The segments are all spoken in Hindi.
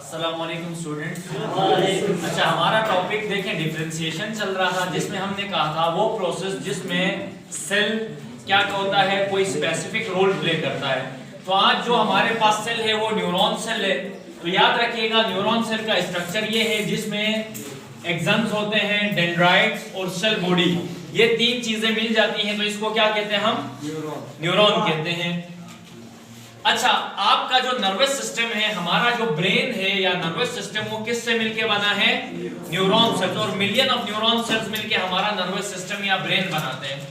अस्सलामुअलैकुम स्टूडेंट। अच्छा, हमारा टॉपिक देखें डिफरेंशिएशन चल रहा था, जिसमें हमने कहा था वो प्रोसेस जिसमें सेल क्या होता है, कोई स्पेसिफिक रोल प्ले करता है। तो आज जो हमारे पास सेल है वो न्यूरॉन सेल है। तो याद रखिएगा न्यूरॉन सेल का स्ट्रक्चर ये है जिसमें एक्सन्स होते हैं, डेंड्राइट्स और सेल बॉडी, ये तीन चीजें मिल जाती हैं। तो इसको क्या कहते हैं हम? न्यूरॉन कहते हैं। अच्छा, आपका जो नर्वस सिस्टम है, हमारा जो ब्रेन है या नर्वस सिस्टम, वो किससे मिलके बना है? Neuron cells. और मिलियन ऑफ न्यूरॉन सेल्स मिलके हमारा नर्वस सिस्टम या ब्रेन बनाते हैं।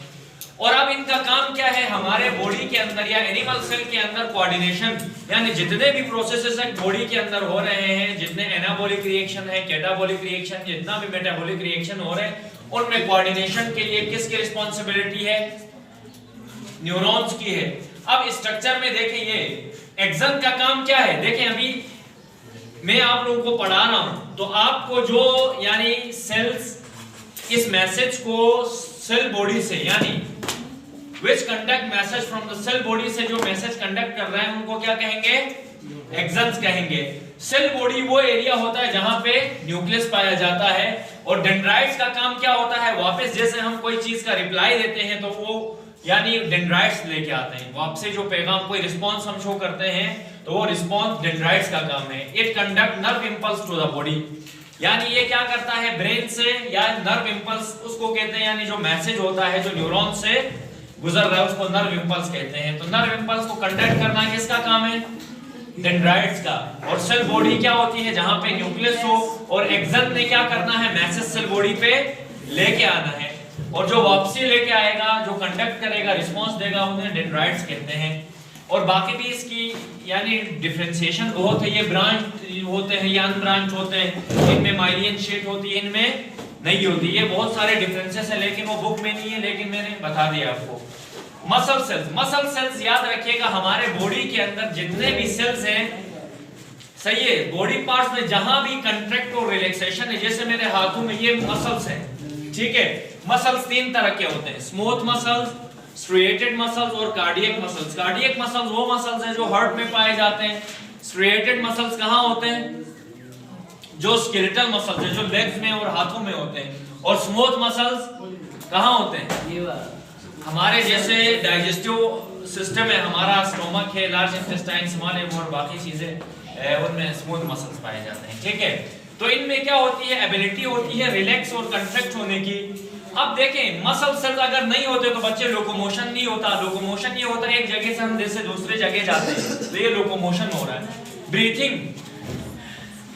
और अब इनका काम क्या है? हमारे बॉडी के अंदर या एनिमल सेल के अंदर कोऑर्डिनेशन, यानी जितने भी प्रोसेसेस है बॉडी के अंदर हो रहे हैं, जितने एनाबॉलिक रिएक्शन है, कैटाबॉलिक रिएक्शन, जितना भी मेटाबॉलिक रिएक्शन हो रहे हैं, उनमें कोऑर्डिनेशन के लिए किसकी रिस्पांसिबिलिटी है? न्यूरॉन्स की है। अब स्ट्रक्चर में देखें, ये एक्सन का काम क्या है? देखें, अभी मैं आप लोगों को पढ़ा रहा हूं, तो आपको जो यानी सेल्स इस मैसेज को सेल बॉडी से, यानी which conduct message from the cell body से जो मैसेज कंडक्ट कर रहे हैं उनको क्या कहेंगे? एक्सन्स कहेंगे। सेल बॉडी वो एरिया होता है जहां पे न्यूक्लियस पाया जाता है। और डेंड्राइट्स का काम क्या होता है? वापस जैसे हम कोई चीज का रिप्लाई देते हैं तो वो यानी डेंड्राइट्स लेके आते हैं वापस, जो पैगाम कोई रिस्पांस हम शो करते हैं तो वो रिस्पांस डेंड्राइट्स का काम है। It conduct nerve impulse to the body, यानी ये क्या करता है? ब्रेन से या नर्व इंपल्स उसको कहते हैं, यानी जो मैसेज होता है जो न्यूरॉन से गुजर रहा है उसको नर्व इंपल्स कहते हैं। तो नर्व इंपल्स को कंडक्ट करना किसका काम है? डेंड्राइट्स का। और सेल बॉडी क्या होती है? जहां पे न्यूक्लियस हो, और एक्सन ने क्या करना है? मैसेज सेल बॉडी पे लेके आना है। और जो वापसी लेके आएगा, जो कंडक्ट करेगा, रिस्पांस देगा, उन्हें डेंड्राइट्स कहते हैं। और बाकी भी इसकी यानी डिफरेंशिएशन बहुत है। ये ब्रांच होते हैं या अनब्रांच होते हैं, इनमें माइलियन शीट होती है, इनमें नहीं होती। ये बहुत सारे डिफरेंसेस है, लेकिन वो बुक में नहीं है, लेकिन मैंने बता दिया आपको। मसल सेल्स, मसल सेल्स याद रखिएगा, हमारे बॉडी के अंदर जितने भी सेल्स हैं, सही है, बॉडी पार्ट्स में जहां भी कंट्रैक्ट और रिलैक्सेशन है, जैसे मेरे हाथों में ये मसल्स हैं, ठीक है। मसल्स तीन तरह के होते हैं, स्मूथ मसल्स, स्ट्रिएटेड मसल्स और कार्डियक मसल्स। कार्डियक मसल्स वो मसल्स हैं जो हार्ट में पाए जाते हैं। स्ट्रिएटेड मसल्स कहां होते हैं? जो स्केलेटल मसल्स है, जो लेग्स में और हाथों में होते हैं। और स्मूथ मसल्स कहां होते हैं? हमारे जैसे डाइजेस्टिव सिस्टम है, हमारा स्टोमक है, लार्ज इंटेस्टाइन, स्मॉल है, और बाकी चीजें उनमें स्मूथ मसल्स पाए जाते हैं, ठीक है। तो इनमें क्या होती है? एबिलिटी होती है रिलैक्स और कंट्रैक्ट होने की। अब देखें, मसल सेल्स अगर नहीं होते तो बच्चे लोकोमोशन नहीं होता। लोकोमोशन ये होता है एक जगह से हम जैसे दूसरे जगह जाते हैं, तो ये लोकोमोशन हो रहा है। ब्रीथिंग,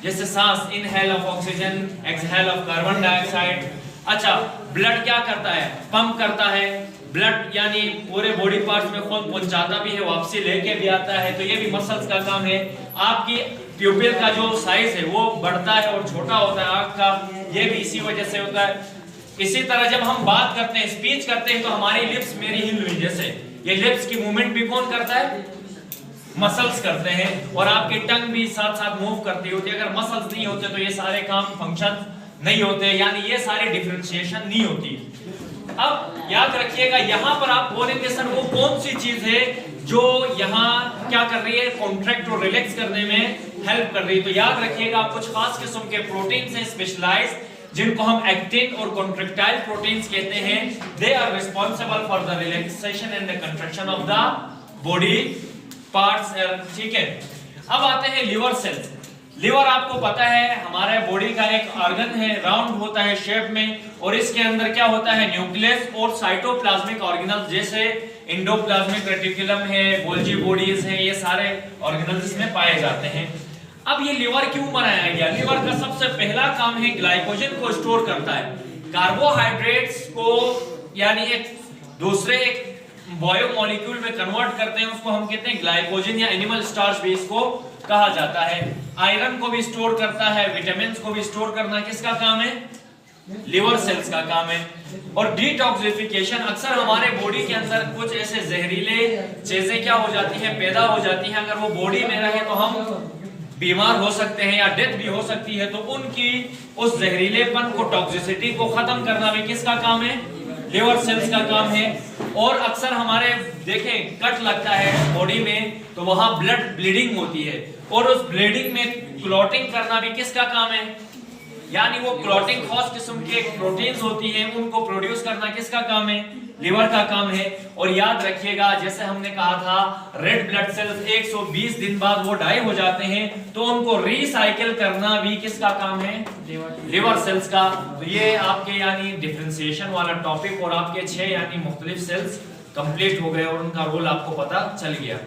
जैसे सांस, inhale of oxygen, exhale of carbon dioxide. अच्छा, ब्लड क्या करता है? पंप करता है। ब्लड यानी पूरे बॉडी पार्ट्स में खून पहुंचाता भी है, वापसी लेके भी आता है। तो ये भी मसल्स का काम है। आपकी प्यूपिल का जो साइज है वो बढ़ता है और छोटा होता है आंख का, ये भी इसी वजह से होता है। इसी तरह जब हम बात करते हैं, स्पीच करते हैं, तो हमारी लिप्स मेरी हिल हुई, जैसे ये लिप्स की मूवमेंट भी कौन करता है? मसल्स करते हैं। और आपकी टंग भी साथ साथ मूव करती होती है। अगर मसल्स नहीं होते तो ये सारे काम फंक्शन नहीं होते, यानी ये सारे डिफरेंशिएशन नहीं होती। अब याद रखिएगा, यहाँ पर आप बोलेंगे सर वो कौन सी चीज है जो यहाँ क्या कर रही है? कॉन्ट्रैक्ट और रिलैक्स करने में हेल्प कर रही है। तो याद रखिएगा, कुछ खास किस्म के प्रोटीन्स हैं स्पेशलाइज्ड, जिनको हम एक्टिन और कॉन्ट्रैक्टाइल प्रोटीन्स कहते हैं। They are responsible for the relaxation and the contraction of the body parts, ठीक है। अब आते हैं लिवर सेल्स। लिवर आपको पता है हमारे बॉडी का एक ऑर्गन है, राउंड होता है शेप में, और इसके अंदर क्या होता है? न्यूक्लियस और साइटोप्लाज्मिक ऑर्गेनल्स, जैसे एंडोप्लाज्मिक रेटिकुलम है, गोल्जी बॉडीज है, ये सारे ऑर्गेनल्स इसमें पाए जाते हैं। अब ये लिवर क्यों बनाया गया? लिवर का सबसे पहला काम है ग्लाइकोजन को स्टोर करता है। कार्बोहाइड्रेट्स को यानी एक दूसरे एक बायो मॉलिक्यूल में कन्वर्ट करते हैं, उसको हम कहते हैं ग्लाइकोजन या एनिमल स्टार्च भी इसको कहा जाता है। आयरन को भी स्टोर करता है, विटामिन्स को भी स्टोर करना किसका काम है? लिवर सेल्स का काम है। और डिटॉक्सिफिकेशन, अक्सर हमारे बॉडी के अंदर कुछ ऐसे जहरीले चीजें क्या हो जाती हैं? पैदा हो जाती हैं। अगर वो बॉडी में रहे तो हम बीमार हो सकते हैं या डेथ भी हो सकती है। तो उनकी उस जहरीलेपन को, टॉक्सिसिटी को खत्म करना भी किसका काम है? लिवर सेल्स का काम है। और अक्सर हमारे देखें कट लगता है बॉडी में तो वहां ब्लड ब्लीडिंग होती है और उस ब्लीडिंग में क्लॉटिंग करना भी किसका काम है, यानी वो क्लॉटिंग खास किस्म के प्रोटीन्स होती हैं उनको प्रोड्यूस करना किसका काम है, लिवर का काम है। और याद रखिएगा जैसे हमने कहा था रेड ब्लड सेल्स 120 दिन बाद वो डाई हो जाते हैं, तो उनको रिसाइकिल करना भी किसका काम है, लिवर सेल्स का। तो ये आपके यानी डिफरेंशिएशन वाला टॉपिक और आपके 6 यानी मुख्तलिफ सेल्स कंप्लीट हो गए और उनका रोल आपको पता चल गया।